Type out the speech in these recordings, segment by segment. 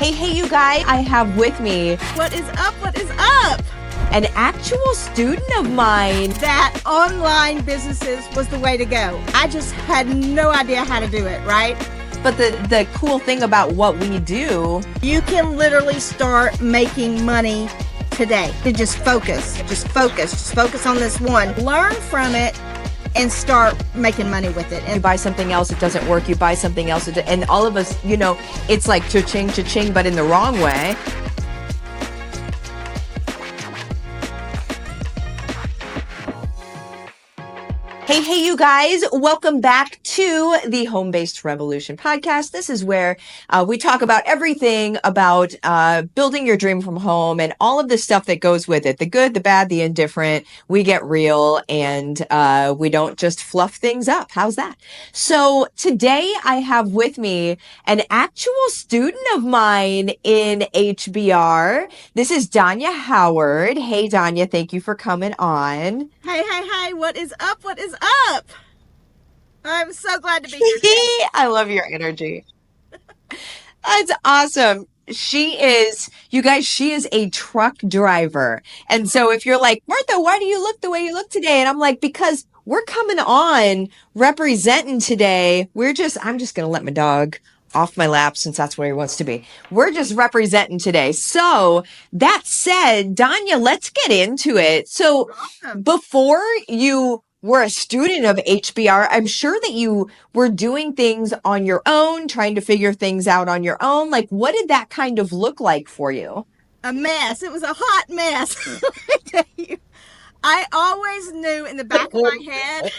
Hey, you guys, I have with me What is up? What is up? an actual student of mine. That online businesses was the way to go. I just had no idea how to do it, right? But the cool thing about what we do, You can literally start making money today. You just focus on this one. Learn from it and start making money with it. you And buy something else, it doesn't work, you buy something else, and all of us, it's like cha-ching, but in the wrong way. Hey, you guys, welcome back to the Home-Based Revolution podcast. This is where we talk about everything about building your dream from home and all of the stuff that goes with it. The good, the bad, the indifferent. We get real and we don't just fluff things up. How's that? So today I have with me an actual student of mine in HBR. This is Donya Howard. Hey, Donya, thank you for coming on. hey, what is up? What is up? I'm so glad to be here today. I love your energy. That's awesome. You guys, she is a truck driver. And so if you're like, Martha, why do you look the way you look today? And I'm like, because we're coming on representing today. I'm just going to let my dog off my lap since that's where he wants to be. We're just representing today. So that said, Donya, let's get into it. So Awesome. before you were a student of HBR, I'm sure that you were doing things on your own, trying to figure things out on your own. Like, what did that kind of look like for you? A mess. It was a hot mess. Let me tell you. I always knew in the back of my head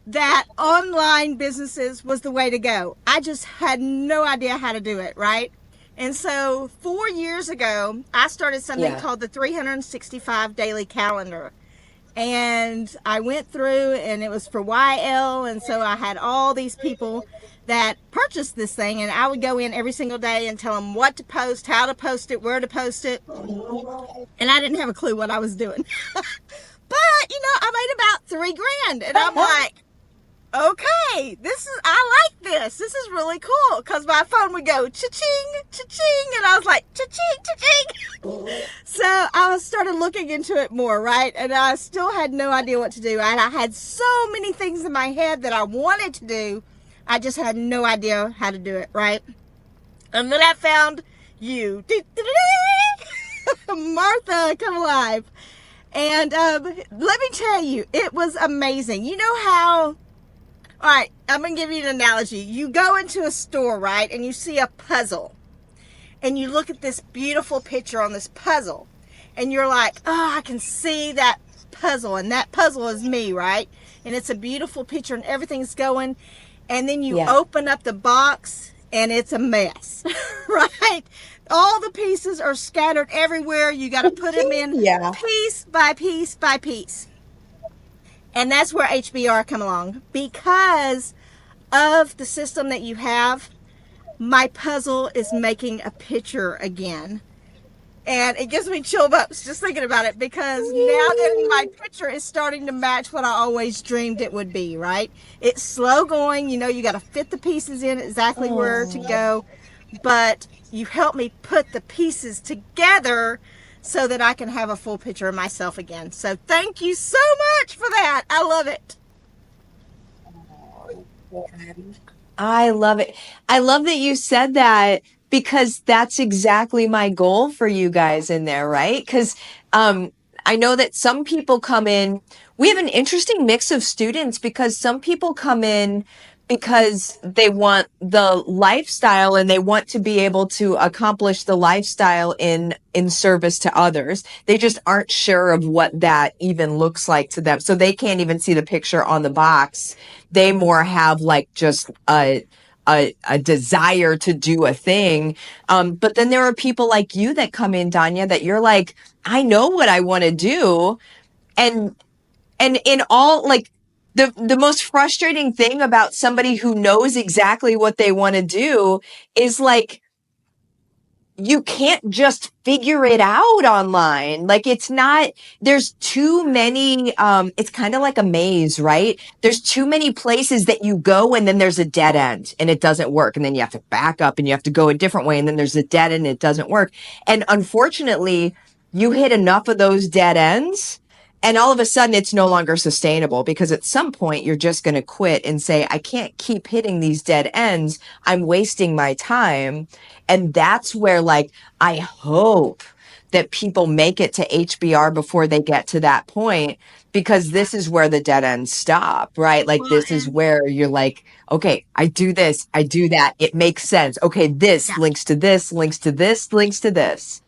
that online businesses was the way to go. I just had no idea how to do it, right? And so 4 years ago, I started something Yeah. called the 365 Daily Calendar. And I went through, and it was for YL, and so I had all these people that purchased this thing, and I would go in every single day and tell them what to post, how to post it, where to post it, and I didn't have a clue what I was doing. But I made about $3,000, and I'm like, okay, I like this. This is really cool, because my phone would go cha-ching, cha-ching, and I was like, cha-ching, cha-ching. So I started looking into it more, right? And I still had no idea what to do. And I had so many things in my head that I wanted to do. I just had no idea how to do it, right? And then I found you. Martha, come alive. And let me tell you, it was amazing. You know how... All right, I'm going to give you an analogy. You go into a store, right, and you see a puzzle. And you look at this beautiful picture on this puzzle. And you're like, oh, I can see that puzzle. And that puzzle is me, right? And it's a beautiful picture and everything's going. And then you open up the box and it's a mess, right? All the pieces are scattered everywhere. You got to put them in piece by piece by piece. And that's where HBR come along. Because of the system that you have, my puzzle is making a picture again. And it gives me chill bumps just thinking about it, because now that my picture is starting to match what I always dreamed it would be, right? It's slow going. You got to fit the pieces in exactly where to go. But you help me put the pieces together so that I can have a full picture of myself again. So thank you so much for that. I love it. I love it. I love that you said that, because that's exactly my goal for you guys in there, right? Because I know that some people come in, we have an interesting mix of students, because some people come in because they want the lifestyle and they want to be able to accomplish the lifestyle in service to others. They just aren't sure of what that even looks like to them. So they can't even see the picture on the box. They more have like just a desire to do a thing. But then there are people like you that come in, Donya, that you're like, I know what I want to do. And in all, like, the most frustrating thing about somebody who knows exactly what they want to do is like, you can't just figure it out online. Like it's not, there's too many, it's kind of like a maze, right? There's too many places that you go and then there's a dead end and it doesn't work. And then you have to back up and you have to go a different way. And then there's a dead end and it doesn't work. And unfortunately, you hit enough of those dead ends and all of a sudden it's no longer sustainable because at some point you're just going to quit and say, I can't keep hitting these dead ends. I'm wasting my time. And that's where, like, I hope that people make it to HBR before they get to that point, because this is where the dead ends stop, right? Like, Well, this is and where you're like, okay, I do this, I do that. It makes sense. Okay, this yeah, links to this, links to this, links to this.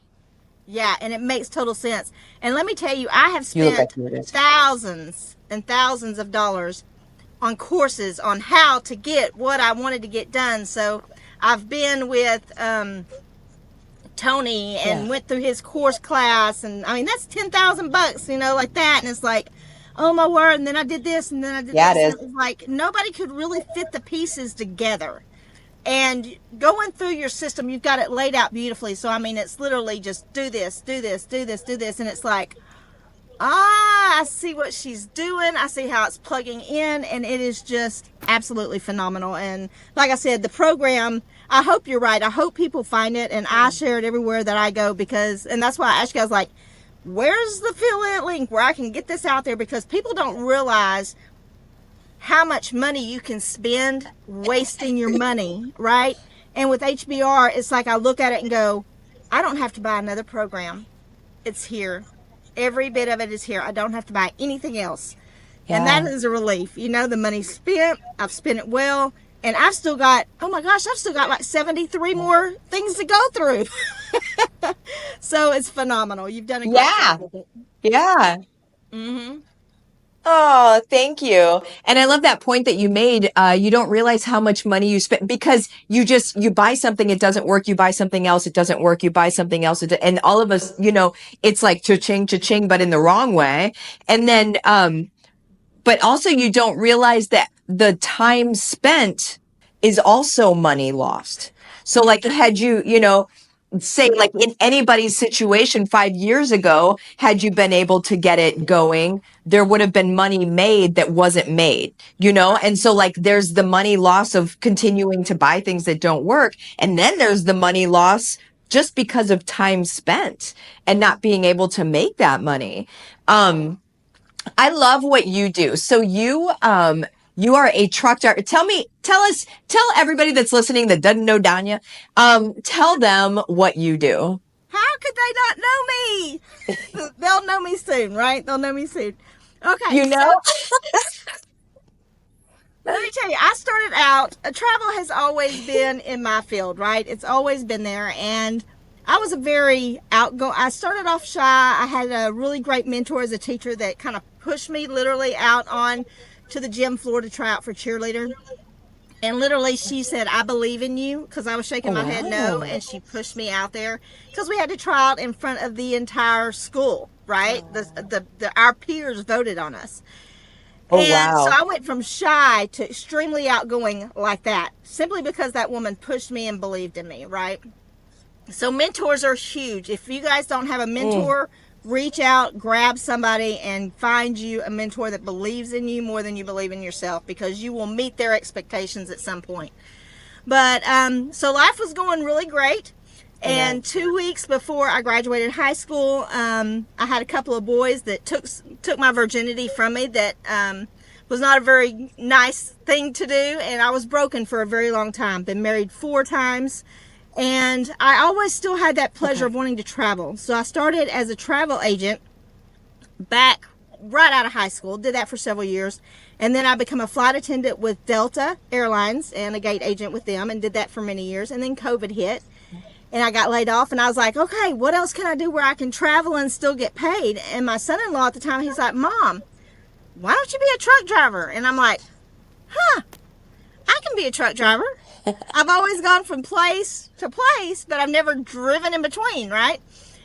yeah, and it makes total sense. And let me tell you, I have You look like spent you it is. thousands and thousands of dollars on courses on how to get what I wanted to get done. So I've been with Tony Yeah. and went through his course class, and I mean that's $10,000, like that. And it's like, oh my word! And then I did this, and then I did Yeah, this. it And is. it was like nobody could really fit the pieces together. And going through your system, you've got it laid out beautifully. So I mean, it's literally just do this, do this, do this, do this, and it's like, I see what she's doing. I see how it's plugging in, and it is just absolutely phenomenal. And like I said, the program, I hope you're right. I hope people find it, and I share it everywhere that I go and that's why I asked you guys, like, where's the affiliate link where I can get this out there? Because people don't realize how much money you can spend wasting your money, right? And with HBR, it's like I look at it and go, I don't have to buy another program. It's here. Every bit of it is here. I don't have to buy anything else. And that Yeah. is a relief. The money's spent. I've spent it well. And I've still got, oh my gosh, I've still got like 73 more things to go through. So it's phenomenal. You've done a great Yeah. job with it. Yeah. Mm-hmm. Oh, thank you. And I love that point that you made. You don't realize how much money you spend because you buy something, it doesn't work. You buy something else, it doesn't work. You buy something else. And all of us, it's like cha-ching, but in the wrong way. And then, but also you don't realize that the time spent is also money lost. So like had say like in anybody's situation 5 years ago, had you been able to get it going, there would have been money made that wasn't made. And so like there's the money loss of continuing to buy things that don't work. And then there's the money loss just because of time spent and not being able to make that money. I love what you do. So you are a truck driver. Tell everybody that's listening that doesn't know Donya, tell them what you do. How could they not know me? They'll know me soon, right? They'll know me soon. Okay, You so know? let me tell you, I started out, travel has always been in my field, right? It's always been there. And I was a very I started off shy. I had a really great mentor as a teacher that kind of pushed me literally out on to the gym floor to try out for cheerleader. And literally she said, I believe in you, because I was Oh, shaking my head no. wow. And she pushed me out there because we had to try out in front of the entire school, right? Our peers voted on us. Oh, And so wow. I went from shy to extremely outgoing like that, simply because that woman pushed me and believed in me, right? So mentors are huge. If you guys don't have a Mm, mentor, reach out, grab somebody, and find you a mentor that believes in you more than you believe in yourself, because you will meet their expectations at some point. But so life was going really great. amen. And 2 weeks before I graduated high school, I had a couple of boys that took my virginity from me. That was not a very nice thing to do, and I was broken for a very long time. Been married 4 times, and I always still had that pleasure Okay. of wanting to travel. So I started as a travel agent back right out of high school. Did that for several years. And then I became a flight attendant with Delta Airlines and a gate agent with them, and did that for many years. And then COVID hit and I got laid off, and I was like, okay, what else can I do where I can travel and still get paid? And my son-in-law at the time, he's like, Mom, why don't you be a truck driver? And I'm like, huh, I can be a truck driver. I've always gone from place to place, but I've never driven in between, right?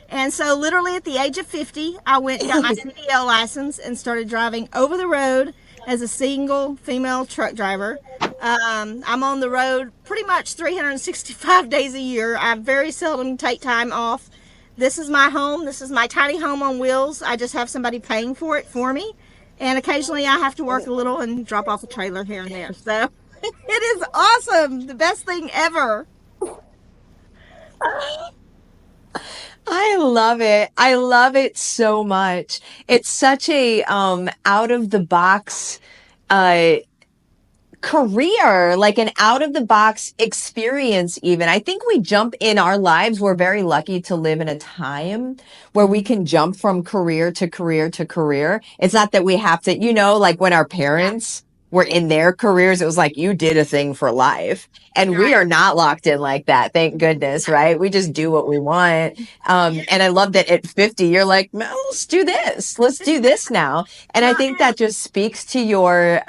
And so literally at the age of 50, I went and got my CDL license and started driving over the road as a single female truck driver. I'm on the road pretty much 365 days a year. I very seldom take time off. This is my home. This is my tiny home on wheels. I just have somebody paying for it for me. And occasionally I have to work a little and drop off a trailer here and there. So it is awesome. The best thing ever. I love it. I love it so much. It's such a out of the box uh career, like an out of the box experience, even. I think we jump in our lives. We're very lucky to live in a time where we can jump from career to career to career. It's not that we have to, like when our Yeah, parents were in their careers, it was like you did a thing for life. And we right. are not locked in like that. Thank goodness, right? We just do what we want. And I love that at 50, you're like, "Well, let's do this. Let's do this now." And I Well, think that just speaks to your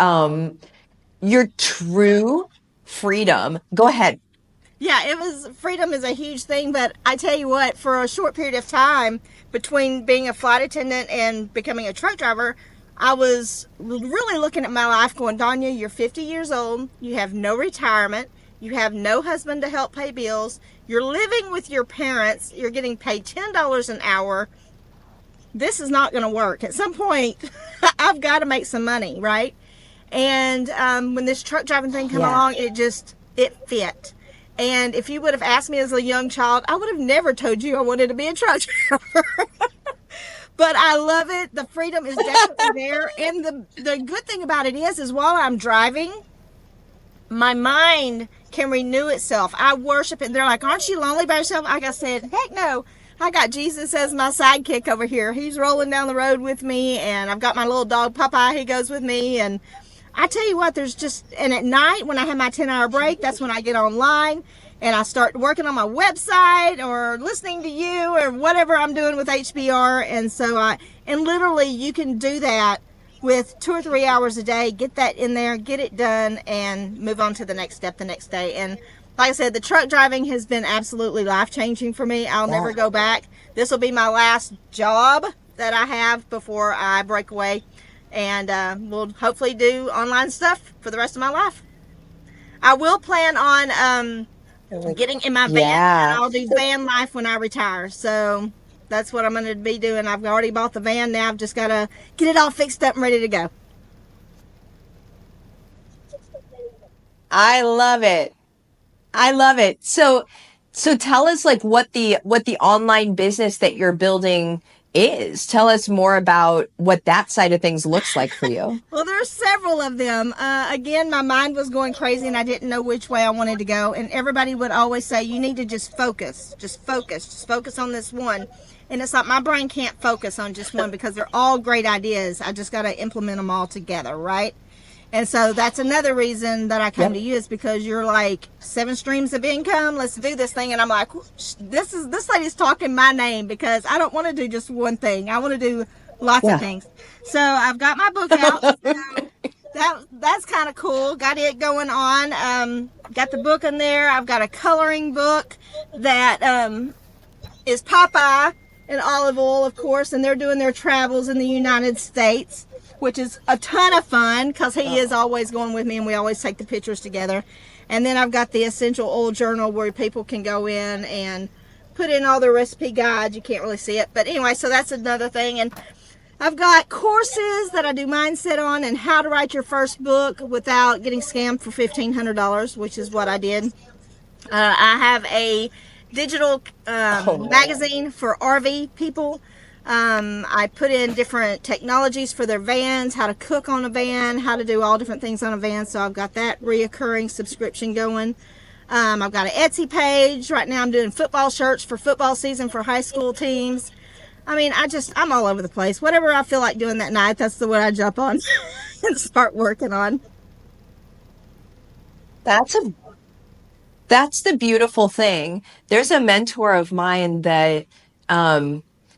true freedom. Go ahead. yeah, it was freedom is a huge thing, but I tell you what, for a short period of time between being a flight attendant and becoming a truck driver, I was really looking at my life going, Donya, you're 50 years old, you have no retirement, you have no husband to help pay bills, you're living with your parents, you're getting paid $10 an hour. This is not going to work. At some point, I've got to make some money, right? And when this truck driving thing came Yeah. along, it fit. And if you would have asked me as a young child, I would have never told you I wanted to be a truck driver. But I love it. The freedom is definitely there. And the good thing about it is while I'm driving, my mind can renew itself. I worship it. And they're like, aren't you lonely by yourself? Like I said, heck no. I got Jesus as my sidekick over here. He's rolling down the road with me, and I've got my little dog Popeye. He goes with me, and I tell you what, and at night when I have my 10-hour break, that's when I get online and I start working on my website or listening to you or whatever I'm doing with HBR. And literally you can do that with 2 or 3 hours a day, get that in there, get it done, and move on to the next step the next day. And like I said, the truck driving has been absolutely life-changing for me. I'll never go back. This will be my last job that I have before I break away. And we'll hopefully do online stuff for the rest of my life. I will plan on getting in my van, and Yeah. I'll do van life when I retire. So that's what I'm going to be doing. I've already bought the van. Now I've just got to get it all fixed up and ready to go. I love it. I love it. So tell us like what the online business that you're building is. Tell us more about what that side of things looks like for you. Well, there's several of them. Again, my mind was going crazy and I didn't know which way I wanted to go. And everybody would always say, you need to just focus, just focus on this one. And it's like my brain can't focus on just one because they're all great ideas. I just got to implement them all together, right? And so that's another reason that I come Yep. to you is because you're like 7 streams of income. Let's do this thing. And I'm like, this lady's talking my name because I don't want to do just one thing. I want to do lots of Yeah. things. So I've got my book out. So that's kind of cool. Got it going on. Got the book in there. I've got a coloring book that is Popeye and Olive Oil, of course, and they're doing their travels in the United States, which is a ton of fun because he is always going with me and we always take the pictures together. And then I've got the Essential Oil Journal where people can go in and put in all their recipe guides. You can't really see it. But anyway, so that's another thing. And I've got courses that I do mindset on and how to write your first book without getting scammed for $1,500, which is what I did. I have a digital Oh man. magazine for RV people. I put in different technologies for their vans, how to cook on a van, how to do all different things on a van. So I've got that reoccurring subscription going. I've got an Etsy page. Right now I'm doing football shirts for football season for high school teams. I mean, I'm all over the place. Whatever I feel like doing that night, that's the one I jump on and start working on. That's a That's the beautiful thing. There's a mentor of mine that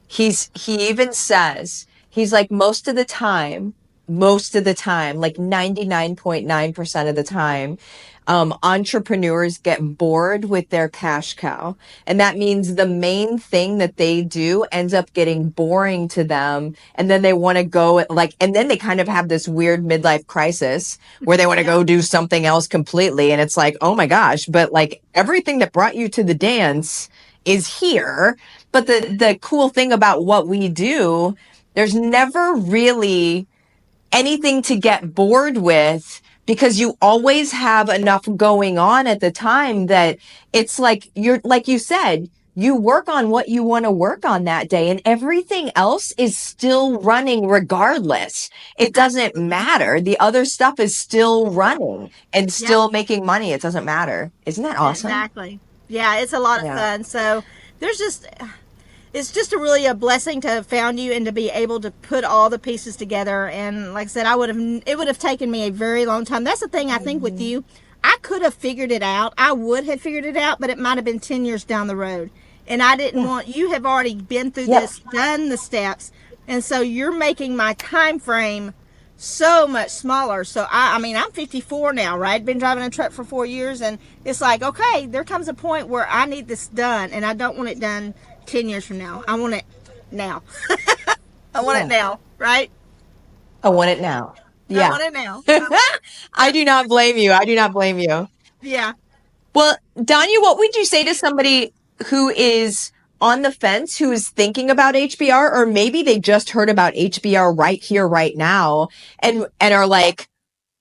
he even says, he's like, most of the time most of the time, like 99.9% of the time, entrepreneurs get bored with their cash cow. And that means the main thing that they do ends up getting boring to them. And then they want to go like, and then they kind of have this weird midlife crisis where they want to Yeah. go do something else completely. And it's like, oh my gosh, but like everything that brought you to the dance is here. But the cool thing about what we do, there's never really anything to get bored with because you always have enough going on at the time that it's like you're, like you said, you work on what you want to work on that day and everything else is still running regardless. It doesn't matter. The other stuff is still running and Yep. still making money. It doesn't matter. Isn't that awesome? Exactly. Yeah, it's a lot of Yeah. fun. So there's just it's just really a blessing to have found you and to be able to put all the pieces together. And like I said, it would have taken me a very long time. That's the thing I think with you. I could have figured it out. I would have figured it out, but it might have been 10 years down the road. And I didn't want, you have already been through Yep. this, done the steps. And so you're making my time frame so much smaller. So I mean, I'm 54 now, right? Been driving a truck for 4 years, and it's like, okay, there comes a point where I need this done, and I don't want it done 10 years from now. I want it now. I want it Yeah. now, right? I want it now. I Yeah. want it now. I do not blame you. I do not blame you. Yeah. Well, Donya, what would you say to somebody who is on the fence, who is thinking about HBR, or maybe they just heard about HBR right here, right now, and are like,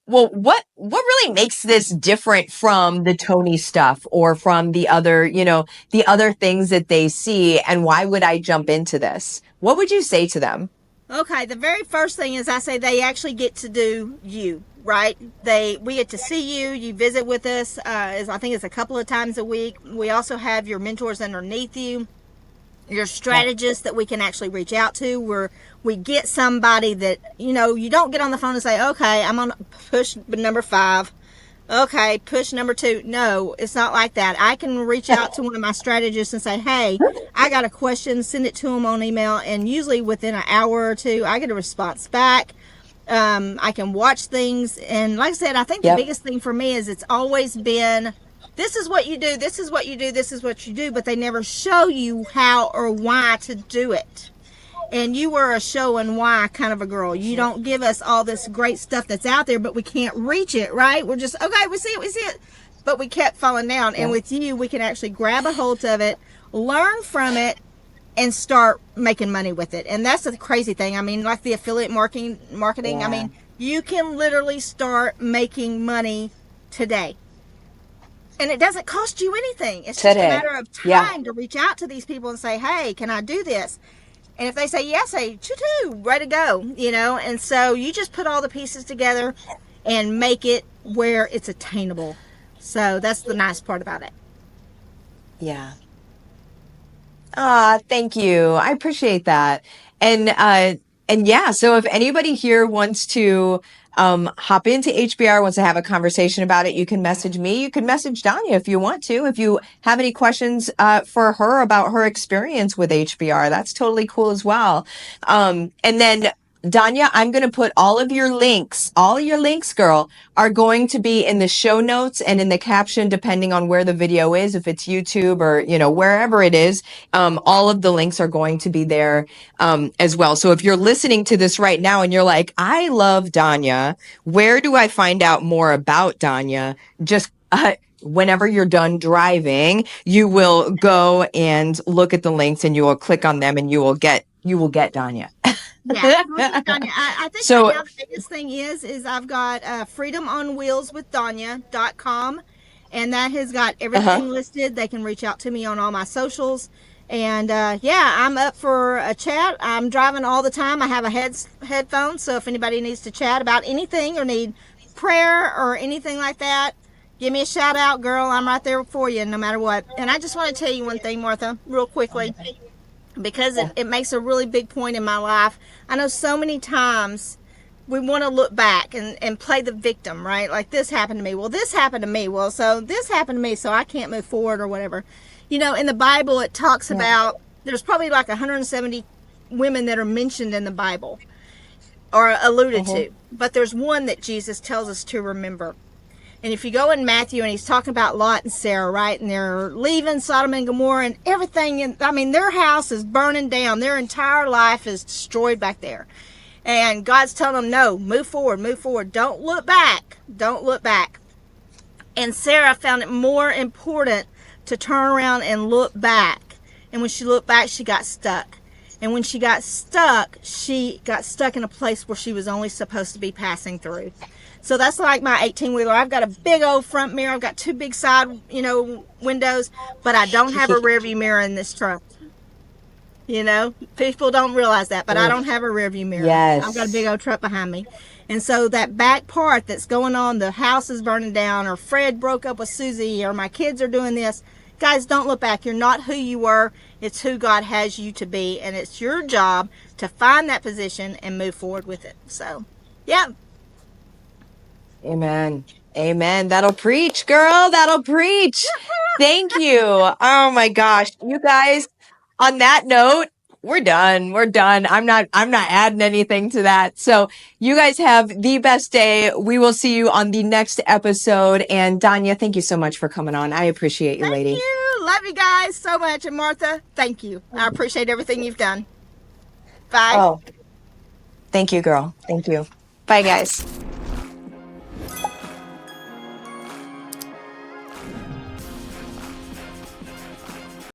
well, what really makes this different from the Tony stuff or from the other, the other things that they see, and why would I jump into this? What would you say to them? Okay, the very first thing is I say they actually get to do you, right? We get to see you. You visit with us. I think it's a couple of times a week. We also have your mentors underneath you, your strategists that we can actually reach out to, where we get somebody that, you don't get on the phone and say, okay, I'm on push number 5. Okay, push number 2. No, it's not like that. I can reach out to one of my strategists and say, hey, I got a question, send it to them on email, and usually within an hour or two, I get a response back. I can watch things, and like I said, I think the Yep. biggest thing for me is it's always been, this is what you do, this is what you do, this is what you do, but they never show you how or why to do it. And you were a show and why kind of a girl. You don't give us all this great stuff that's out there, but we can't reach it, right? We're just, okay, we see it. But we kept falling down. And with you, we can actually grab a hold of it, learn from it, and start making money with it. And that's the crazy thing. I mean, like the affiliate marketing, Yeah. I mean, you can literally start making money today. And it doesn't cost you anything. It's just a Today. matter of Yeah. time to reach out to these people and say, hey, can I do this? And if they say yes, say, choo-choo, way to go, And so you just put all the pieces together and make it where it's attainable. So that's the nice part about it. Yeah. Thank you. I appreciate that. And yeah, so if anybody here wants to hop into HBR, wants to have a conversation about it, you can message me. You can message Donya if you want to. If you have any questions for her about her experience with HBR, that's totally cool as well. And then Donya, I'm going to put all your links, girl, are going to be in the show notes and in the caption, depending on where the video is, if it's YouTube or, wherever it is. All of the links are going to be there, as well. So if you're listening to this right now and you're like, I love Donya, where do I find out more about Donya? Just, whenever you're done driving, you will go and look at the links and you will click on them and you will get Donya. Yeah, I think So, right now the biggest thing is I've got freedomonwheelswithdonya.com, and that has got everything listed. They can reach out to me on all my socials. And yeah, I'm up for a chat. I'm driving all the time. I have a headphone, so if anybody needs to chat about anything or need prayer or anything like that, give me a shout out, girl. I'm right there for you no matter what. And I just want to tell you one thing, Martha, real quickly, because it makes a really big point in my life. I know so many times we want to look back and play the victim, right? Like, this happened to me. Well, this happened to me. Well, so this happened to me, so I can't move forward or whatever. In the Bible, it talks about, there's probably like 170 women that are mentioned in the Bible. or alluded Mm-hmm. to. But there's one that Jesus tells us to remember. And if you go in Matthew, and he's talking about Lot and Sarah, right? And they're leaving Sodom and Gomorrah and everything. And I mean, their house is burning down. Their entire life is destroyed back there. And God's telling them, no, move forward, move forward. Don't look back. Don't look back. And Sarah found it more important to turn around and look back. And when she looked back, she got stuck. And when she got stuck in a place where she was only supposed to be passing through. So that's like my 18-wheeler. I've got a big old front mirror. I've got two big side, windows, but I don't have a rear view mirror in this truck. People don't realize that, but I don't have a rear view mirror. Yes. I've got a big old truck behind me. And so that back part that's going on, the house is burning down, or Fred broke up with Susie, or my kids are doing this. Guys, don't look back. You're not who you were. It's who God has you to be. And it's your job to find that position and move forward with it. So, yeah. Amen. Amen. That'll preach, girl. That'll preach. Thank you. Oh my gosh. You guys, on that note, we're done. We're done. I'm not adding anything to that. So you guys have the best day. We will see you on the next episode. And Donya, thank you so much for coming on. I appreciate you, lady. Thank you. Love you guys so much. And Martha, thank you. I appreciate everything you've done. Bye. Oh, thank you, girl. Thank you. Bye, guys.